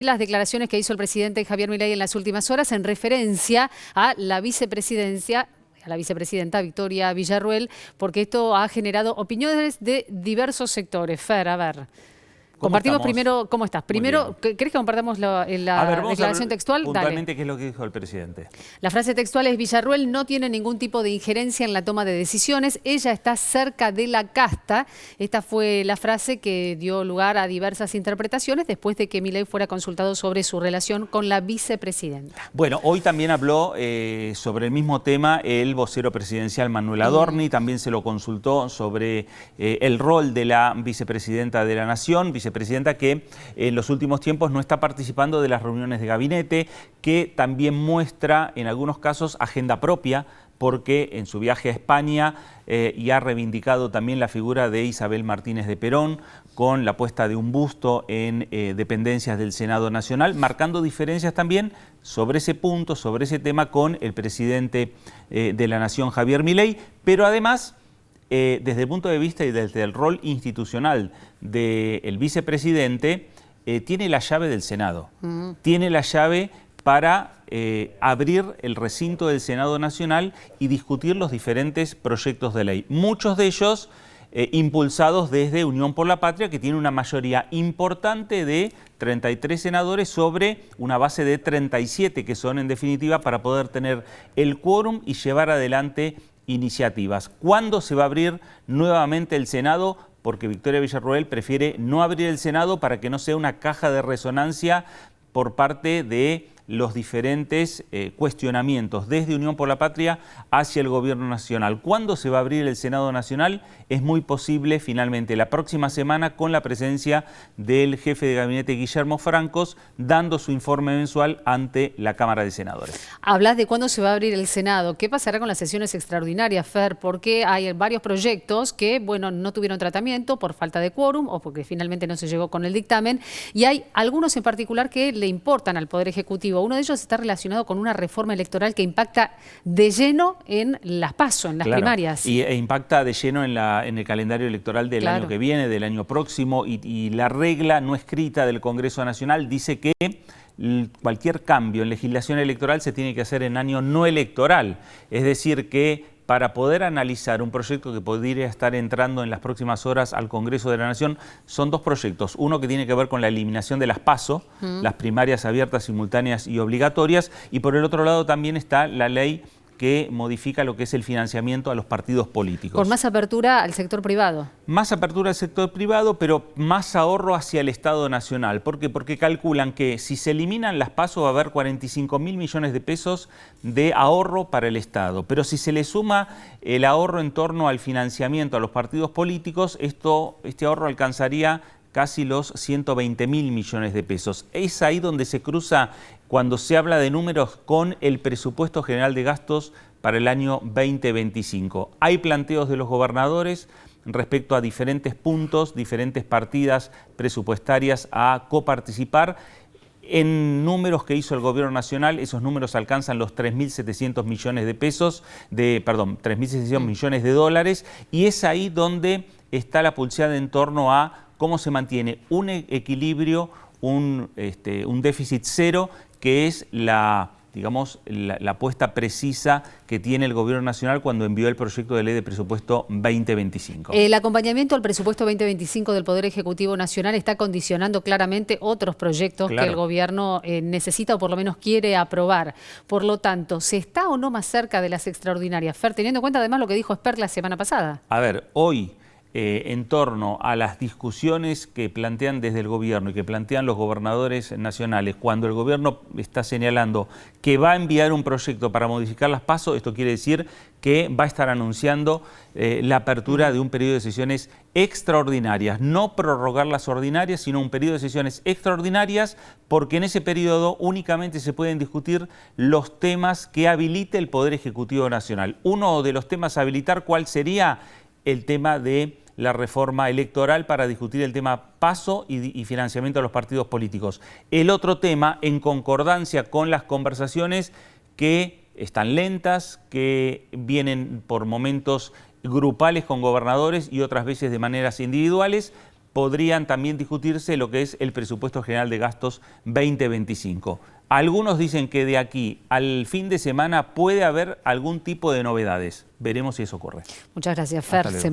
Las declaraciones que hizo el presidente Javier Milei en las últimas horas en referencia a la vicepresidenta Victoria Villarruel, porque esto ha generado opiniones de diversos sectores. Fer, a ver, compartimos primero, ¿cómo estás? Primero, ¿querés que compartamos la declaración textual? Puntualmente, Dale. ¿qué es lo que dijo el presidente? La frase textual es: Villarruel no tiene ningún tipo de injerencia en la toma de decisiones, ella está cerca de la casta. Esta fue la frase que dio lugar a diversas interpretaciones después de que Milei fuera consultado sobre su relación con la vicepresidenta. Bueno, hoy también habló sobre el mismo tema el vocero presidencial Manuel Adorni, también se lo consultó sobre el rol de la vicepresidenta de la Nación, vicepresidenta que en los últimos tiempos no está participando de las reuniones de gabinete, que también muestra en algunos casos agenda propia, porque en su viaje a España y ha reivindicado también la figura de Isabel Martínez de Perón con la puesta de un busto en dependencias del Senado Nacional, marcando diferencias también sobre ese punto, sobre ese tema con el presidente de la Nación, Javier Milei, pero además desde el punto de vista y desde el rol institucional del vicepresidente, tiene la llave del Senado, tiene la llave para abrir el recinto del Senado Nacional y discutir los diferentes proyectos de ley. Muchos de ellos impulsados desde Unión por la Patria, que tiene una mayoría importante de 33 senadores sobre una base de 37, que son en definitiva para poder tener el quórum y llevar adelante iniciativas. ¿Cuándo se va a abrir nuevamente el Senado? Porque Victoria Villarruel prefiere no abrir el Senado para que no sea una caja de resonancia por parte de los diferentes cuestionamientos desde Unión por la Patria hacia el Gobierno Nacional. ¿Cuándo se va a abrir el Senado Nacional? Es muy posible finalmente la próxima semana, con la presencia del jefe de gabinete Guillermo Francos, dando su informe mensual ante la Cámara de Senadores. Hablas de cuándo se va a abrir el Senado. ¿Qué pasará con las sesiones extraordinarias, Fer? Porque hay varios proyectos que, bueno, no tuvieron tratamiento por falta de quórum o porque finalmente no se llegó con el dictamen, y hay algunos en particular que le importan al Poder Ejecutivo. Uno de ellos está relacionado con una reforma electoral que impacta de lleno en las PASO, en las primarias. E impacta de lleno en el calendario electoral del año que viene, del año próximo, y la regla no escrita del Congreso Nacional dice que cualquier cambio en legislación electoral se tiene que hacer en año no electoral. Es decir, que para poder analizar un proyecto que podría estar entrando en las próximas horas al Congreso de la Nación, son dos proyectos. Uno que tiene que ver con la eliminación de las PASO, las primarias abiertas, simultáneas y obligatorias, y por el otro lado también está la ley que modifica lo que es el financiamiento a los partidos políticos. Con más apertura al sector privado. Más apertura al sector privado, pero más ahorro hacia el Estado Nacional. ¿Por qué? Porque calculan que si se eliminan las PASO va a haber 45.000 millones de pesos de ahorro para el Estado. Pero si se le suma el ahorro en torno al financiamiento a los partidos políticos, este ahorro alcanzaría casi los 120.000 millones de pesos. Es ahí donde se cruza, cuando se habla de números, con el presupuesto general de gastos para el año 2025. Hay planteos de los gobernadores respecto a diferentes puntos, diferentes partidas presupuestarias a coparticipar. En números que hizo el Gobierno Nacional, esos números alcanzan los 3.700 millones de pesos, 3.700 millones de dólares, y es ahí donde está la pulseada en torno a cómo se mantiene un equilibrio, un déficit cero, que es la apuesta precisa que tiene el Gobierno Nacional cuando envió el proyecto de ley de presupuesto 2025. El acompañamiento al presupuesto 2025 del Poder Ejecutivo Nacional está condicionando claramente otros proyectos que el Gobierno necesita o por lo menos quiere aprobar. Por lo tanto, ¿se está o no más cerca de las extraordinarias, Fer, teniendo en cuenta además lo que dijo Esper la semana pasada? A ver, hoy, en torno a las discusiones que plantean desde el gobierno y que plantean los gobernadores nacionales, cuando el gobierno está señalando que va a enviar un proyecto para modificar las PASO, esto quiere decir que va a estar anunciando la apertura de un periodo de sesiones extraordinarias, no prorrogar las ordinarias, sino un periodo de sesiones extraordinarias, porque en ese periodo únicamente se pueden discutir los temas que habilite el Poder Ejecutivo Nacional. Uno de los temas a habilitar, ¿cuál sería? El tema de la reforma electoral, para discutir el tema PASO y financiamiento a los partidos políticos. El otro tema, en concordancia con las conversaciones que están lentas, que vienen por momentos grupales con gobernadores y otras veces de maneras individuales, podrían también discutirse lo que es el presupuesto general de gastos 2025. Algunos dicen que de aquí al fin de semana puede haber algún tipo de novedades. Veremos si eso ocurre. Muchas gracias, Fer.